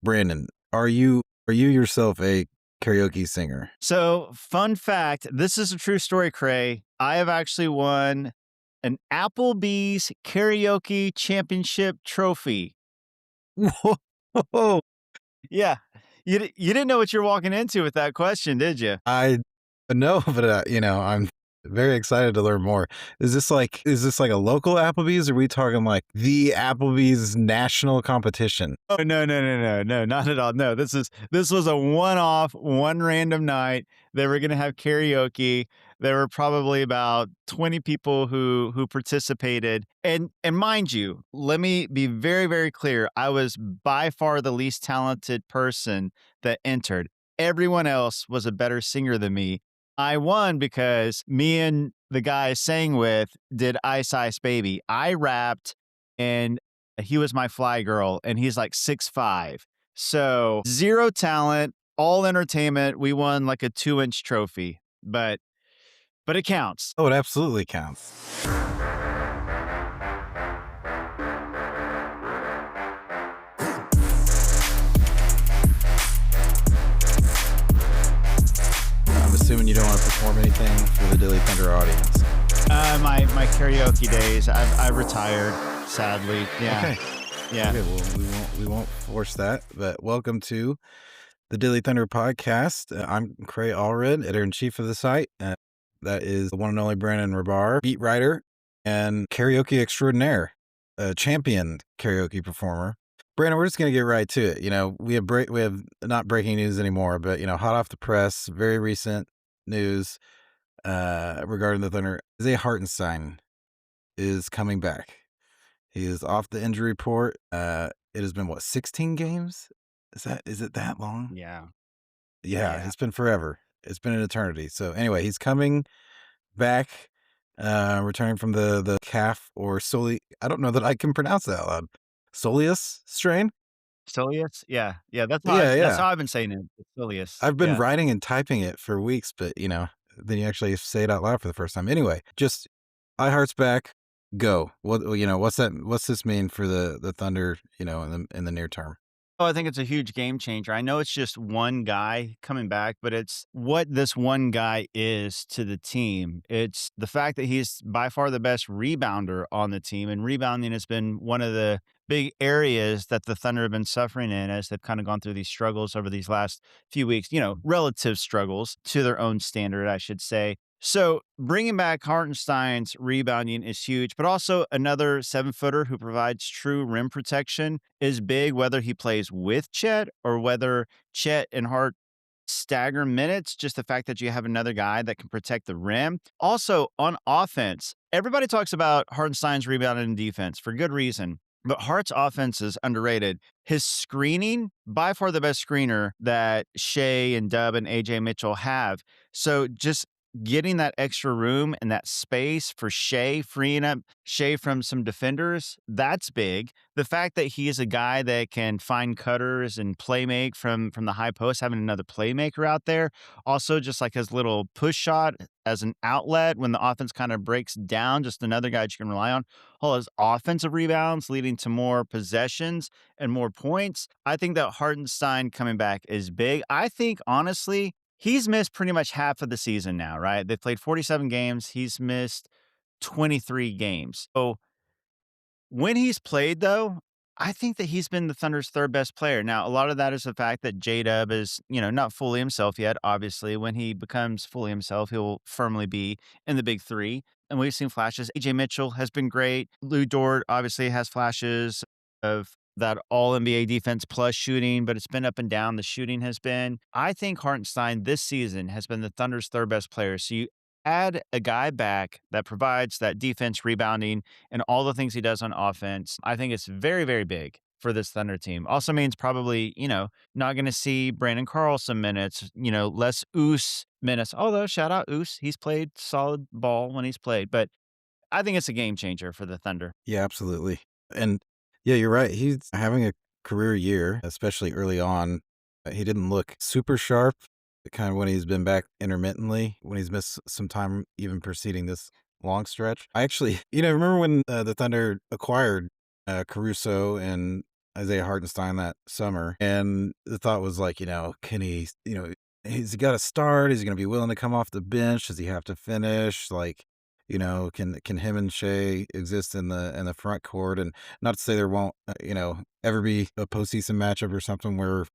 Brandon, are you yourself a karaoke singer? So, fun fact, this is a true story, Cray. I have actually won an Applebee's karaoke championship trophy. Whoa! Yeah. You didn't know what you're walking into with that question, did you? I know, but I'm very excited to learn more. Is this like a local Applebee's? Or are we talking like the Applebee's national competition? Oh, no, not at all. No, this was a one-off, one random night. They were gonna have karaoke. There were probably about 20 people who participated. And mind you, let me be very, very clear. I was by far the least talented person that entered. Everyone else was a better singer than me. I won because me and the guy I sang with did Ice Ice Baby. I rapped and he was my fly girl, and he's like 6'5". So zero talent, all entertainment. We won like a 2-inch trophy, but it counts. Oh, it absolutely counts. I'm assuming you don't want to perform anything for the Daily Thunder audience. My karaoke days, I've retired, sadly. Yeah. Okay. Yeah. Okay, well, we won't force that, but welcome to the Daily Thunder podcast. I'm Cray Allred, editor-in-chief of the site. That is the one and only Brandon Rabar, beat writer and karaoke extraordinaire, a champion karaoke performer. Brandon, we're just going to get right to it. We have not breaking news anymore, but hot off the press, very recent news regarding the Thunder. Isaiah Hartenstein is coming back. He is off the injury report. It has been 16 games? Is it that long? Yeah. Yeah, it's been forever. It's been an eternity. So anyway, he's coming back, returning from the calf or I don't know that I can pronounce that out loud. Soleus strain? Soleus? Yeah. Yeah. Yeah, That's yeah. how I've been saying it. It's Soleus. I've been Yeah. writing and typing it for weeks, but then you actually say it out loud for the first time. Anyway, just iHeart's back. Go. What's this mean for the Thunder, in the near term? Oh, I think it's a huge game changer. I know it's just one guy coming back, but it's what this one guy is to the team. It's the fact that he's by far the best rebounder on the team, and rebounding has been one of the big areas that the Thunder have been suffering in as they've kind of gone through these struggles over these last few weeks, relative struggles to their own standard, I should say. So bringing back Hartenstein's rebounding is huge, but also another 7-footer who provides true rim protection is big, whether he plays with Chet or whether Chet and Hart stagger minutes. Just the fact that you have another guy that can protect the rim. Also on offense, everybody talks about Hartenstein's rebounding and defense for good reason. But Hart's offense is underrated. His screening, by far the best screener that Shai and Dub and AJ Mitchell have. So just getting that extra room and that space for Shai, freeing up Shai from some defenders, that's big. The fact that he is a guy that can find cutters and play make from the high post, having another playmaker out there. Also, just like his little push shot as an outlet when the offense kind of breaks down, just another guy that you can rely on. All his offensive rebounds leading to more possessions and more points. I think that Hartenstein coming back is big. I think, honestly, he's missed pretty much half of the season now, right? They've played 47 games. He's missed 23 games. So when he's played, though, I think that he's been the Thunder's third best player. Now, a lot of that is the fact that J-Dub is, not fully himself yet. Obviously, when he becomes fully himself, he'll firmly be in the big three. And we've seen flashes. AJ Mitchell has been great. Lou Dort obviously has flashes of that all NBA defense plus shooting, but it's been up and down. The shooting has been. I think Hartenstein this season has been the Thunder's third best player. So you add a guy back that provides that defense, rebounding, and all the things he does on offense. I think it's very, very big for this Thunder team. Also means probably, not going to see Brandon Carlson minutes, less Oos minutes. Although, shout out Oos. He's played solid ball when he's played. But I think it's a game changer for the Thunder. Yeah, absolutely. And yeah, you're right. He's having a career year, especially early on. He didn't look super sharp, kind of when he's been back intermittently, when he's missed some time even preceding this long stretch. I actually, remember when the Thunder acquired Caruso and Isaiah Hartenstein that summer, and the thought was like, can he, he's got to start? Is he going to be willing to come off the bench? Does he have to finish? Like, can him and Shea exist in the front court? And not to say there won't, ever be a postseason matchup or something where,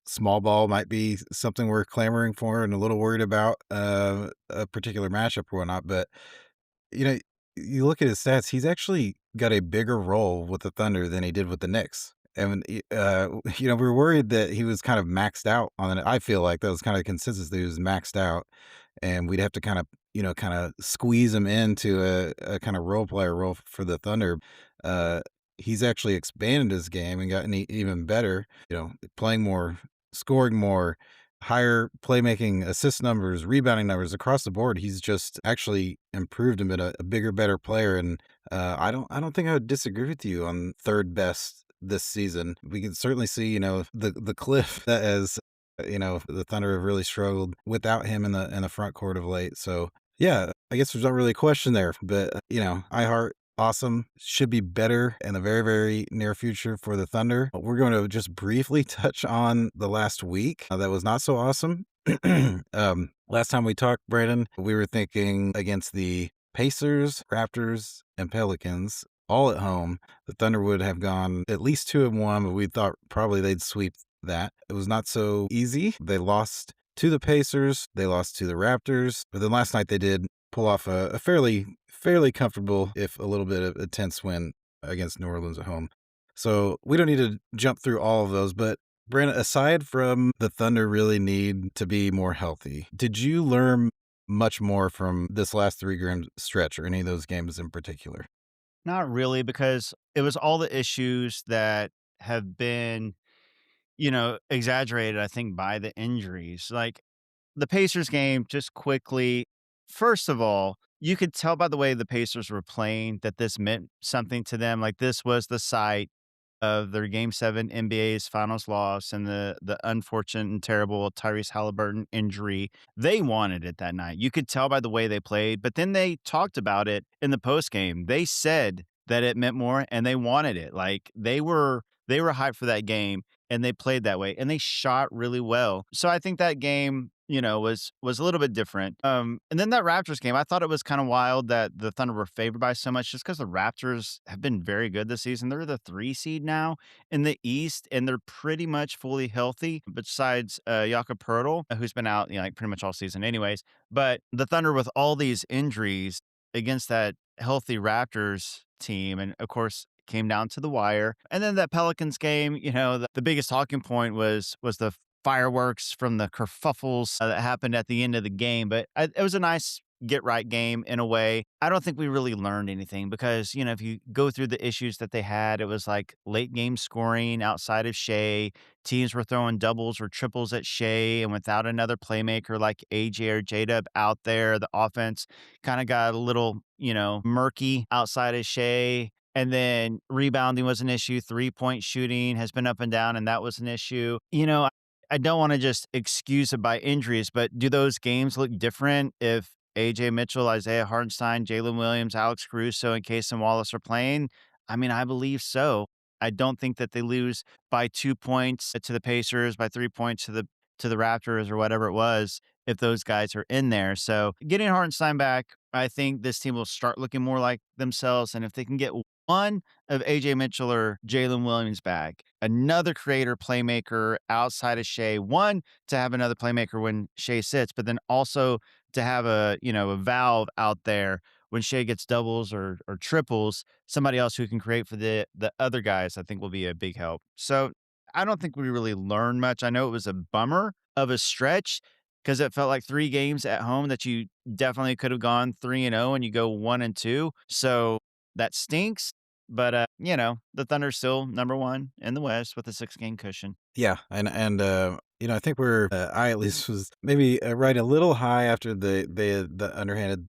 small ball might be something we're clamoring for and a little worried about a particular matchup or whatnot. But you know, you look at his stats, he's actually got a bigger role with the Thunder than he did with the Knicks. And, we were worried that he was kind of maxed out on it. I feel like that was kind of the consensus that he was maxed out, and we'd have to kind of squeeze him into a kind of role player role for the Thunder. Uh, he's actually expanded his game and gotten even better, playing more, scoring more, higher playmaking, assist numbers, rebounding numbers across the board. He's just actually improved and been a bigger, better player. And I don't think I would disagree with you on third best this season. We can certainly see, the cliff that as the Thunder have really struggled without him in the front court of late. So yeah, I guess there's not really a question there. But I heart awesome. Should be better in the very, very near future for the Thunder. We're going to just briefly touch on the last week that was not so awesome. Last time we talked, Brandon, we were thinking against the Pacers, Raptors, and Pelicans, all at home, the Thunder would have gone at least 2-1, but we thought probably they'd sweep that. It was not so easy. They lost to the Pacers, they lost to the Raptors, but then last night they did pull off a fairly comfortable, if a little bit of a tense win against New Orleans at home. So we don't need to jump through all of those, but Brandon, aside from the Thunder really need to be more healthy, did you learn much more from this last 3-game stretch or any of those games in particular? Not really, because it was all the issues that have been, exaggerated, I think, by the injuries. Like the Pacers game, just quickly, first of all, you could tell by the way the Pacers were playing that this meant something to them. Like this was the site of their Game 7 NBA's finals loss and the unfortunate and terrible Tyrese Halliburton injury. They wanted it that night. You could tell by the way they played, but then they talked about it in the post game. They said that it meant more and they wanted it. Like they were hyped for that game and they played that way and they shot really well. So I think that game, was a little bit different. And then that Raptors game, I thought it was kind of wild that the Thunder were favored by so much just because the Raptors have been very good this season. They're the 3 seed now in the East, and they're pretty much fully healthy, besides Jakob Poeltl, who's been out, like pretty much all season anyways. But the Thunder with all these injuries against that healthy Raptors team, and of course came down to the wire. And then that Pelicans game, the biggest talking point was the fireworks from the kerfuffles that happened at the end of the game. But it was a nice get right game in a way. I don't think we really learned anything because, if you go through the issues that they had, it was like late game scoring outside of Shea. Teams were throwing doubles or triples at Shea, and without another playmaker like AJ or J-Dub out there, the offense kind of got a little, murky outside of Shea. And then rebounding was an issue. 3-point shooting has been up and down, and that was an issue. I don't want to just excuse it by injuries, but do those games look different if AJ Mitchell, Isaiah Hartenstein, Jalen Williams, Alex Caruso, and Casey Wallace are playing? I mean, I believe so. I don't think that they lose by 2 points to the Pacers, by 3 points to the Raptors or whatever it was if those guys are in there. So getting Hartenstein back, I think this team will start looking more like themselves. And if they can get one of AJ Mitchell or Jalen Williams back, another creator playmaker outside of Shea, one to have another playmaker when Shea sits, but then also to have a valve out there when Shea gets doubles or triples, somebody else who can create for the other guys, I think will be a big help. So I don't think we really learned much. I know it was a bummer of a stretch because it felt like 3 games at home that you definitely could have gone 3-0 and you go 1-2. So that stinks. But the Thunder's still number one in the West with a 6-game cushion. Yeah, and I think I at least was maybe right a little high after the underhanded,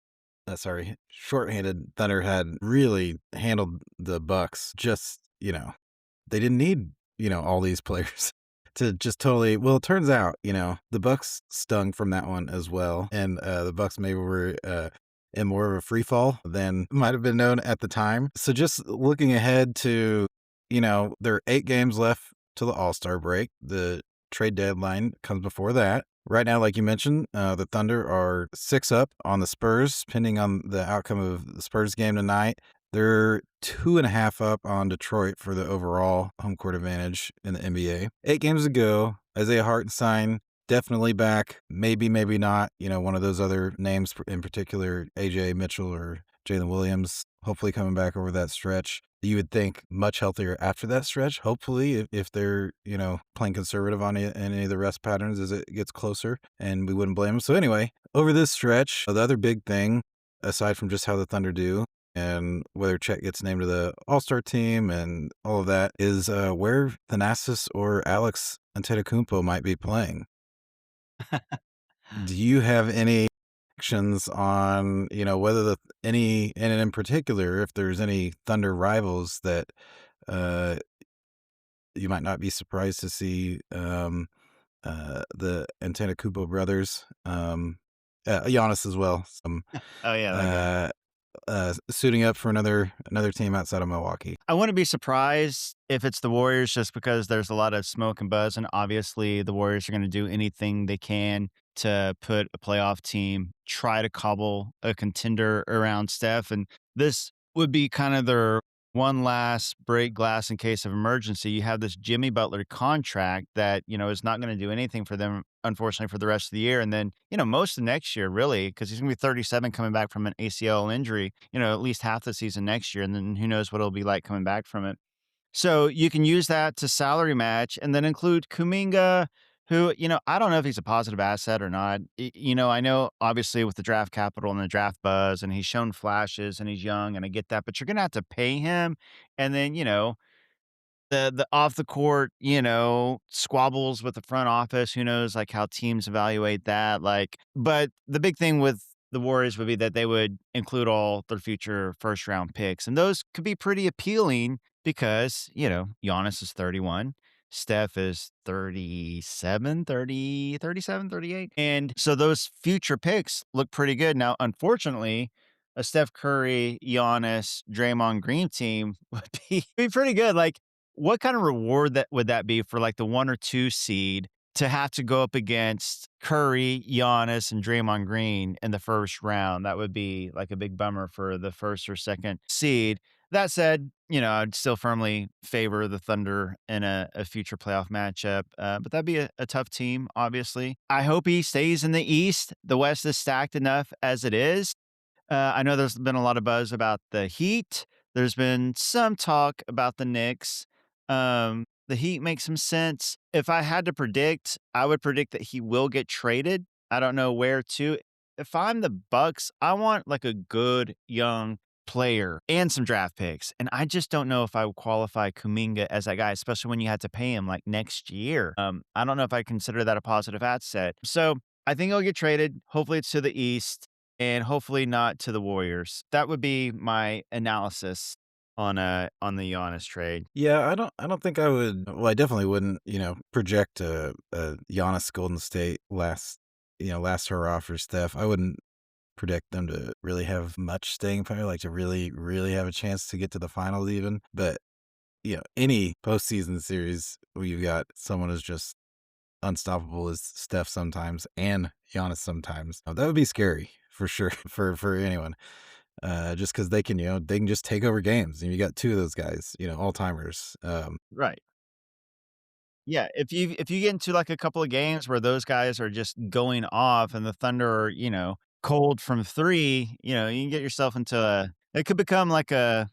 shorthanded Thunder had really handled the Bucks. Just they didn't need all these players to just totally. Well, it turns out the Bucks stung from that one as well, and the Bucks maybe were in more of a free fall than might have been known at the time. So just looking ahead to there are 8 games left to the All-Star break. The trade deadline comes before that. Right now, like you mentioned, the Thunder are 6 up on the Spurs, pending on the outcome of the Spurs game tonight. They're 2.5 up on Detroit for the overall home court advantage in the NBA. 8 games to go. Isaiah Hartenstein definitely back. Maybe, maybe not. One of those other names in particular, AJ Mitchell or Jalen Williams, hopefully coming back over that stretch. You would think much healthier after that stretch, hopefully, if they're, playing conservative on any of the rest patterns as it gets closer, and we wouldn't blame them. So anyway, over this stretch, the other big thing, aside from just how the Thunder do and whether Chet gets named to the All-Star team and all of that, is where Thanasis or Alex Antetokounmpo might be playing. Do you have any actions on, whether and in particular, if there's any Thunder rivals that uh, you might not be surprised to see the Antetokounmpo brothers, Giannis as well, Oh yeah, that guy. uh, suiting up for another team outside of Milwaukee. I wouldn't be surprised if it's the Warriors just because there's a lot of smoke and buzz, and obviously the Warriors are going to do anything they can to put a playoff team, try to cobble a contender around Steph. And this would be kind of their one last break glass in case of emergency. You have this Jimmy Butler contract that, is not going to do anything for them, unfortunately, for the rest of the year. And then, most of next year, really, because he's going to be 37 coming back from an ACL injury, at least half the season next year. And then who knows what it'll be like coming back from it. So you can use that to salary match and then include Kuminga, who, I don't know if he's a positive asset or not. I know obviously with the draft capital and the draft buzz, and he's shown flashes and he's young, and I get that, but you're going to have to pay him. And then, the off the court, squabbles with the front office, who knows like how teams evaluate that. But the big thing with the Warriors would be that they would include all their future first round picks. And those could be pretty appealing because, Giannis is 31. Steph is 37, 30, 37, 38. And so those future picks look pretty good. Now, unfortunately, a Steph Curry, Giannis, Draymond Green team would be pretty good. Like, what kind of reward that would that be for like the 1 or 2 seed to have to go up against Curry, Giannis, and Draymond Green in the first round? That would be like a big bummer for the first or second seed. That said, I'd still firmly favor the Thunder in a future playoff matchup, but that'd be a tough team, obviously. I hope he stays in the East. The West is stacked enough as it is. I know there's been a lot of buzz about the Heat. There's been some talk about the Knicks. The Heat makes some sense. If I had to predict, I would predict that he will get traded. I don't know where to. If I'm the Bucks, I want like a good young player and some draft picks. And I just don't know if I would qualify Kuminga as that guy, especially when you had to pay him like next year. I don't know if I consider that a positive asset. So I think he'll get traded. Hopefully it's to the East and hopefully not to the Warriors. That would be my analysis on the Giannis trade. Yeah, I don't think I would. Well, I definitely wouldn't, project a Giannis Golden State last hurrah for Steph. I wouldn't predict them to really have much staying power, like to really, really have a chance to get to the finals even. But, any postseason series where you've got someone who's just unstoppable as Steph sometimes and Giannis sometimes, that would be scary for sure for anyone. Just because they can just take over games, and you got 2 of those guys, all timers. Right. Yeah, if you get into like a couple of games where those guys are just going off and the Thunder are, cold from 3, you can get yourself into it could become like a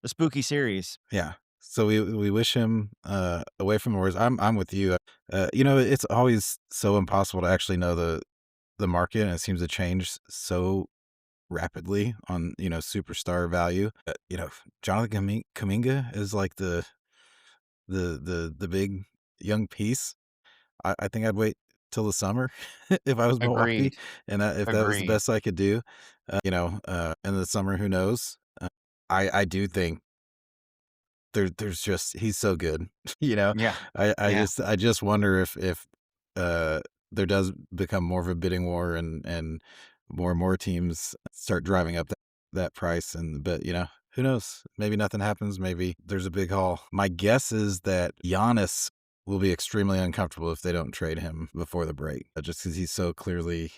spooky series. Yeah. So we wish him away from the Warriors. I'm with you. It's always so impossible to actually know the market, and it seems to change so rapidly on superstar value. Jonathan Kaminga is like the big young piece. I think I'd wait till the summer if I was Milwaukee, Agreed. and if that was the Agreed. best I could do. In the summer, who knows? I do think there's just he's so good. you know, Yeah. Yeah. I just wonder if there does become more of a bidding war, and more teams start driving up that price, but. Who knows? Maybe nothing happens. Maybe there's a big haul. My guess is that Giannis will be extremely uncomfortable if they don't trade him before the break, just because he's so clearly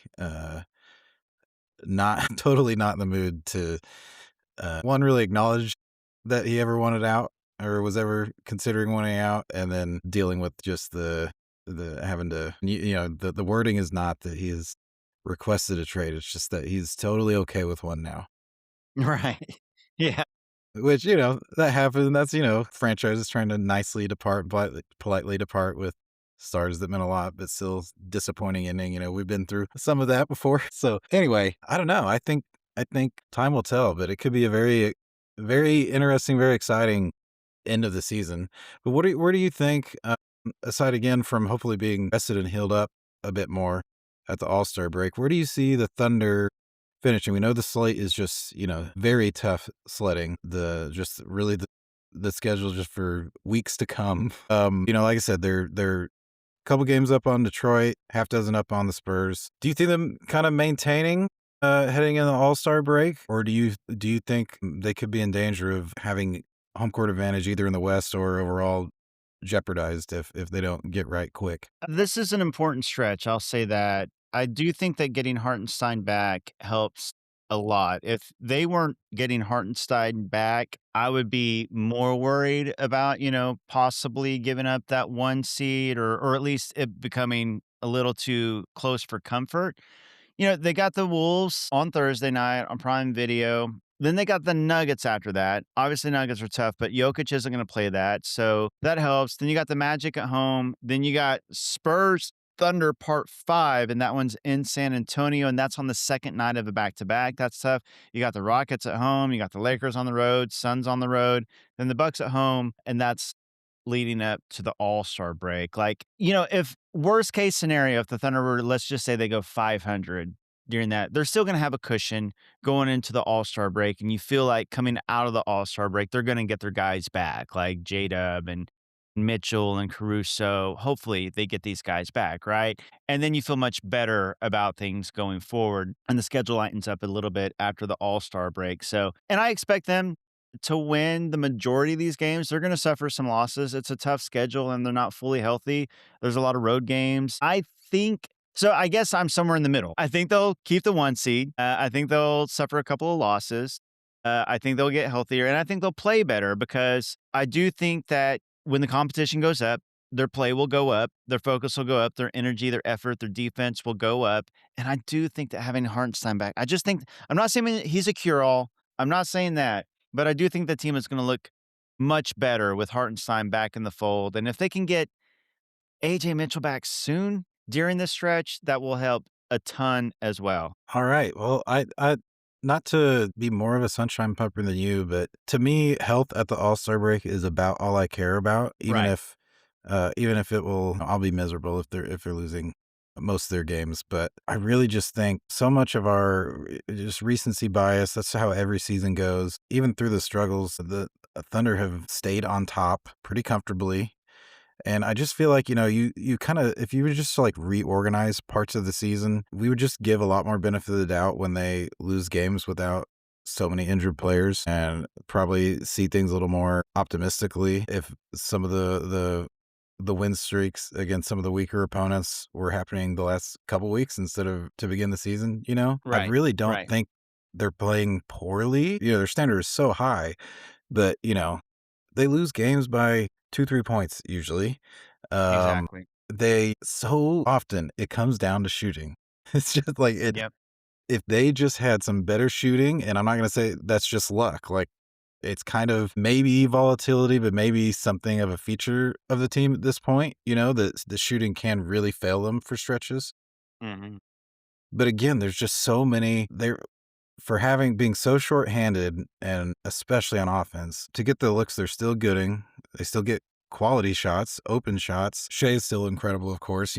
not totally not in the mood to one really acknowledge that he ever wanted out or was ever considering wanting out, and then dealing with just the having to the wording is not that he has requested a trade. It's just that he's totally okay with one now. Right. Yeah. Which, that happens. That's, franchises trying to nicely depart, politely depart with stars that meant a lot, but still disappointing ending. We've been through some of that before. So anyway, I don't know. I think time will tell, but it could be a very, very interesting, very exciting end of the season. But where do you think, aside again from hopefully being rested and healed up a bit more at the All-Star break, where do you see the Thunder finishing? We know the slate is just, very tough sledding. Just really the schedule just for weeks to come. Like I said, they're a couple games up on Detroit, half dozen up on the Spurs. Do you think them kind of maintaining heading in the All-Star break, or do you think they could be in danger of having home court advantage either in the West or overall jeopardized if they don't get right quick? This is an important stretch, I'll say that. I do think that getting Hartenstein back helps a lot. If they weren't getting Hartenstein back, I would be more worried about, possibly giving up that 1 seed or at least it becoming a little too close for comfort. They got the Wolves on Thursday night on Prime Video. Then they got the Nuggets after that. Obviously, Nuggets are tough, but Jokic isn't going to play that. So that helps. Then you got the Magic at home. Then you got Spurs Thunder Part 5, and that one's in San Antonio, and that's on the second night of a back to back. That's tough. You got the Rockets at home. You got the Lakers on the road, Suns on the road, then the Bucks at home, and that's leading up to the All-Star break. Like, if worst case scenario, if the Thunder were, let's just say they go 500 during that, they're still going to have a cushion going into the All-Star break. And you feel like coming out of the All-Star break, they're going to get their guys back, like J-Dub and Mitchell and Caruso. Hopefully they get these guys back, right? And then you feel much better about things going forward. And the schedule lightens up a little bit after the All-Star break. So, and I expect them to win the majority of these games. They're going to suffer some losses. It's a tough schedule and they're not fully healthy. There's a lot of road games. I think so. I guess I'm somewhere in the middle. I think they'll keep the 1 seed. I think they'll suffer a couple of losses. I think they'll get healthier and I think they'll play better because I do think that when the competition goes up, their play will go up, their focus will go up, their energy, their effort, their defense will go up. And I do think that having Hartenstein back, I just think, I'm not saying he's a cure all. I'm not saying that. But I do think the team is going to look much better with Hartenstein back in the fold. And if they can get AJ Mitchell back soon during this stretch, that will help a ton as well. All right. Well, I not to be more of a sunshine pumper than you, but to me, health at the All-Star break is about all I care about. Right. Even if I'll be miserable if they're losing most of their games. But I really just think so much of our just recency bias. That's how every season goes. Even through the struggles, the Thunder have stayed on top pretty comfortably. And I just feel like, you kind of, if you were just to like reorganize parts of the season, we would just give a lot more benefit of the doubt when they lose games without so many injured players, and probably see things a little more optimistically if some of the win streaks against some of the weaker opponents were happening the last couple weeks instead of to begin the season. I Right. really don't Right. think they're playing poorly. Their standard is so high, but they lose games by 2, 3 points usually. Um, Exactly. they so often it comes down to shooting. It's just like Yep. if they just had some better shooting, and I'm not gonna say that's just luck, like, it's kind of maybe volatility, but maybe something of a feature of the team at this point, that the shooting can really fail them for stretches. Hmm. But again, there's just so many there for being so shorthanded, and especially on offense, to get the looks they're still getting. They still get quality shots, open shots. Shea is still incredible, of course.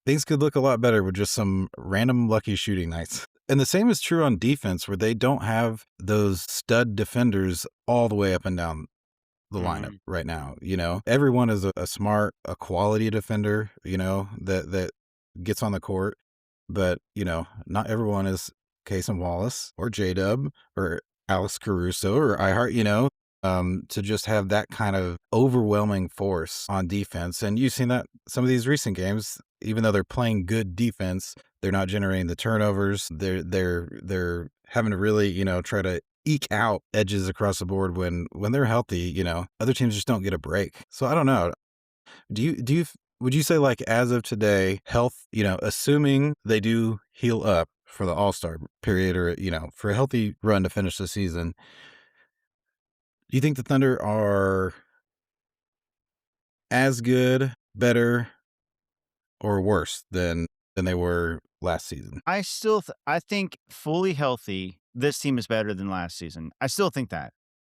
Things could look a lot better with just some random lucky shooting nights. And the same is true on defense, where they don't have those stud defenders all the way up and down the lineup Hmm. right now. Everyone is a smart, a quality defender, that gets on the court. But, not everyone is Case and Wallace or J Dub or Alex Caruso or iHeart, to just have that kind of overwhelming force on defense. And you've seen that some of these recent games, even though they're playing good defense, they're not generating the turnovers. They're having to really, try to eke out edges across the board when they're healthy, other teams just don't get a break. So I don't know. Would you say, like, as of today, health, assuming they do heal up for the All-Star period or, for a healthy run to finish the season, do you think the Thunder are as good, better, or worse than they were last season? I think fully healthy, this team is better than last season. I still think that.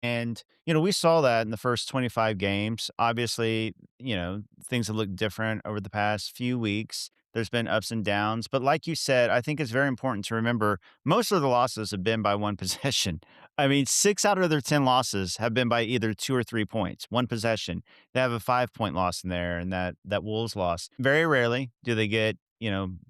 And, we saw that in the first 25 games. Obviously, things have looked different over the past few weeks. There's been ups and downs. But like you said, I think it's very important to remember most of the losses have been by one possession. I mean, 6 out of their 10 losses have been by either 2 or 3 points, one possession. They have a 5-point loss in there, and that Wolves loss. Very rarely do they get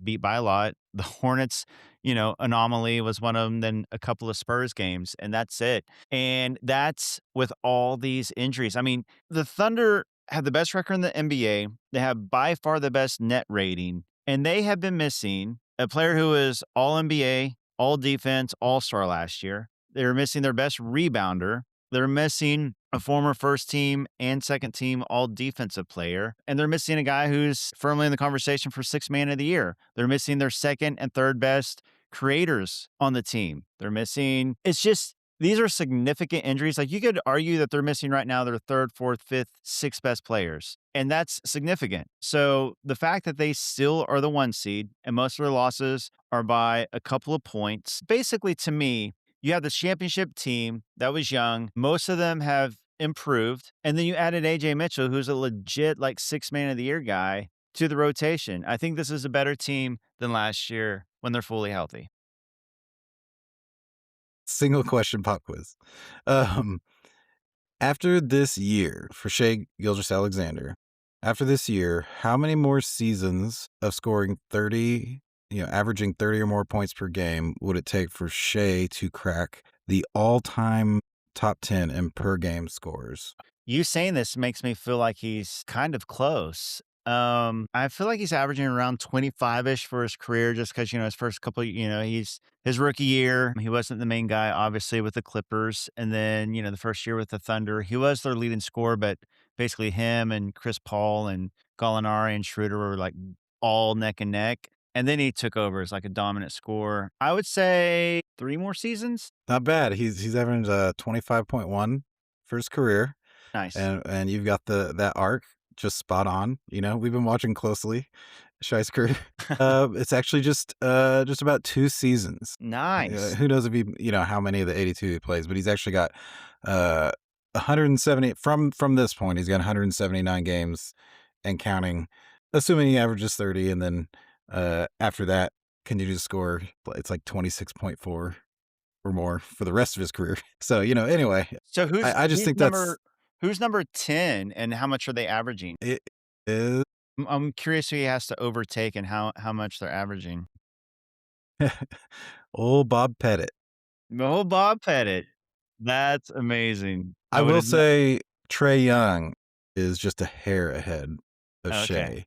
beat by a lot. The Hornets, anomaly was one of them, then a couple of Spurs games, and that's it. And that's with all these injuries. I mean, the Thunder have the best record in the NBA. They have by far the best net rating, and they have been missing a player who is all NBA, all defense, all star last year. They're missing their best rebounder. They're missing a former first team and second team all defensive player. And they're missing a guy who's firmly in the conversation for sixth man of the year. They're missing their second and third best creators on the team. It's just, these are significant injuries. Like, you could argue that they're missing right now their third, fourth, fifth, sixth best players. And that's significant. So the fact that they still are the 1 seed and most of their losses are by a couple of points, basically, to me, you have the championship team that was young. Most of them have improved. And then you added AJ Mitchell, who's a legit, like, six man of the year guy to the rotation. I think this is a better team than last year when they're fully healthy. Single question pop quiz. Um, After this year for Shai Gilgeous-Alexander, after this year, how many more seasons of scoring 30, averaging 30 or more points per game would it take for Shai to crack the all-time top 10 in per game scores? You saying this makes me feel like he's kind of close. I feel like he's averaging around 25-ish for his career just because, his first couple, he's his rookie year. He wasn't the main guy, obviously, with the Clippers. And then, the first year with the Thunder, he was their leading scorer, but basically him and Chris Paul and Gallinari and Schroeder were like all neck and neck. And then he took over as like a dominant scorer. I would say 3 more seasons. Not bad. He's averaging 25.1 for his career. Nice. And you've got that arc just spot on. We've been watching closely Shai's career. It's actually just about 2 seasons. Nice. Who knows if how many of the 82 he plays, but he's actually got 170 from this point. He's got 179 games and counting, assuming he averages 30, and then after that continues to score. It's like 26.4 or more for the rest of his career. So anyway, So I just think who's number 10 and how much are they averaging? it is I'm curious who he has to overtake and how much they're averaging. old Bob Pettit. Oh, Bob Pettit. That's amazing. I I would will have not. say Trae Young is just a hair ahead of Okay.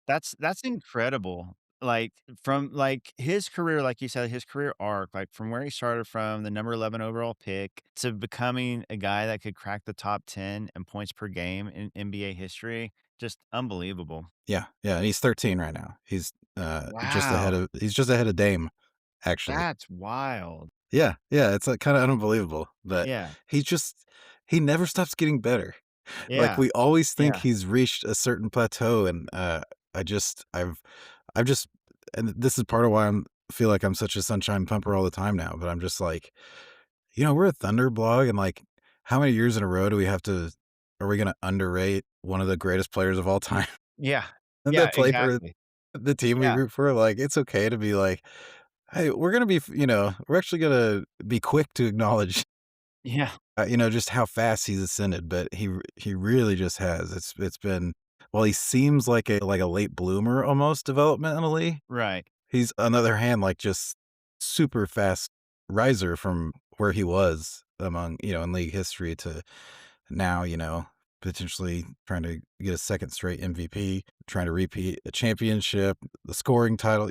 Shai. That's incredible. Like, from, like, his career, like you said, his career arc, like, from where he started from, the number 11 overall pick, to becoming a guy that could crack the top 10 in points per game in NBA history, just unbelievable. Yeah, yeah, and he's 13 right now. Wow. He's just ahead of Dame, actually. That's wild. Yeah, yeah, it's, like, kinda unbelievable, but Yeah. he just he never stops getting better. Like, Yeah. we always think Yeah. he's reached a certain plateau, and, I've just and this is part of why I'm feel like I'm such a sunshine pumper all the time now, but I'm just like, we're a Thunder blog, and, like, how many years in a row do we have to are we gonna underrate one of the greatest players of all time Yeah. Yeah, that play for exactly. the team we Yeah. root for? Like, it's okay to be like, "Hey, we're gonna be we're actually gonna be quick to acknowledge, Yeah. just how fast he's ascended," but he really just has. It's been while he seems like a late bloomer almost developmentally, Right. he's on the other hand, like, just super fast riser from where he was among, in league history to now, potentially trying to get a second straight MVP, trying to repeat a championship, the scoring title,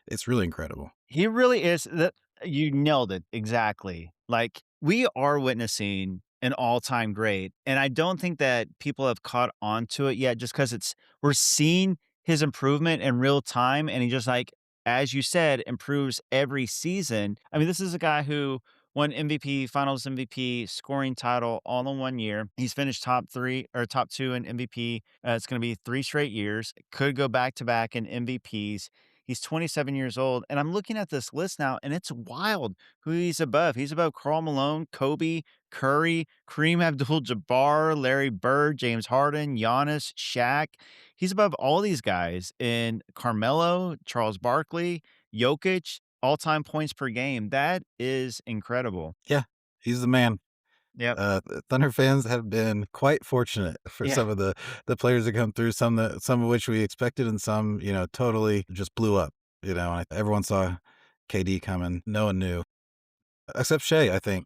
it's really incredible. He really is that you nailed it, exactly. Like, we are witnessing an all-time great, and I don't think that people have caught on to it yet just 'cause we're seeing his improvement in real time, and he just, like, as you said, improves every season. I mean, this is a guy who won MVP, Finals MVP, scoring title all in 1 year. He's finished top 3 or top 2 in MVP. It's gonna be 3 straight years. Could go back to back in MVPs. He's 27 years old, and I'm looking at this list now, and it's wild who he's above. He's above Karl Malone, Kobe, Curry, Kareem Abdul-Jabbar, Larry Bird, James Harden, Giannis, Shaq. He's above all these guys in Carmelo, Charles Barkley, Jokic, all-time points per game. That is incredible. Yeah, he's the man. Yep. Thunder fans have been quite fortunate for Yeah. some of the players that come through, some of which we expected and some, totally just blew up, everyone saw KD coming. No one knew, except Shai, I think,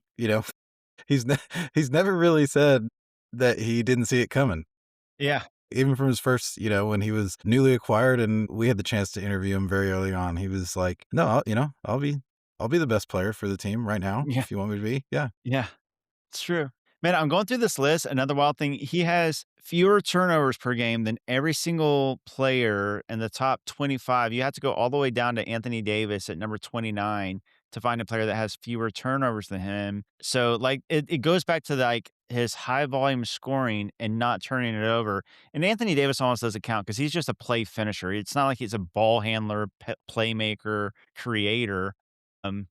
he's ne he's never really said that he didn't see it coming. Yeah. Even from his first, when he was newly acquired and we had the chance to interview him very early on, he was like, "No, I'll be the best player for the team right now Yeah. if you want me to be." Yeah. Yeah. It's true. Man, I'm going through this list. Another wild thing, he has fewer turnovers per game than every single player in the top 25. You have to go all the way down to Anthony Davis at number 29 to find a player that has fewer turnovers than him. So, like, it goes back to like his high volume scoring and not turning it over. And Anthony Davis almost doesn't count because he's just a play finisher. It's not like he's a ball handler, playmaker, creator. Um,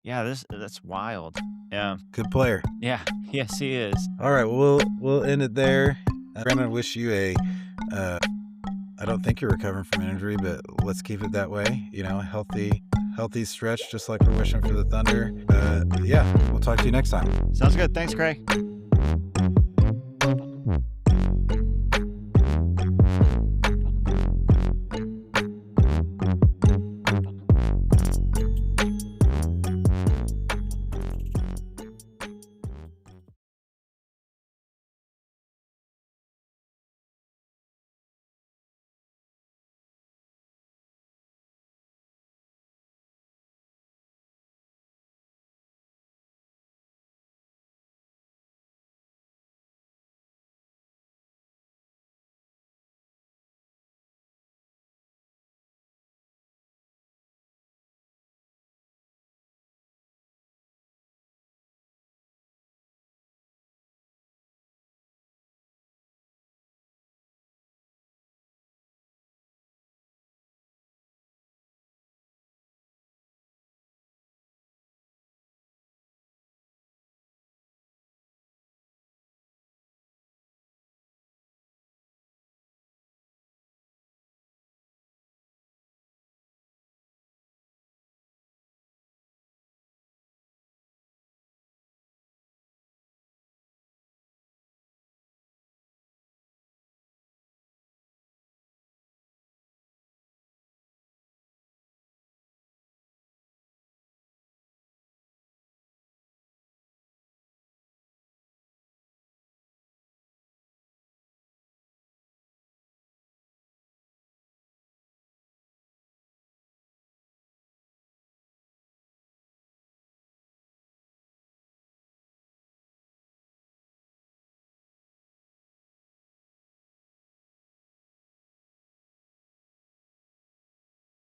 yeah, that's wild. Yeah. Good player. Yeah. Yes, he is. All right, well, we'll end it there. Brandon, I wish you uh, I don't think you're recovering from an injury, but let's keep it that way. Healthy stretch, just like we're wishing for the Thunder. Yeah, we'll talk to you next time. Sounds good. Thanks, Cray.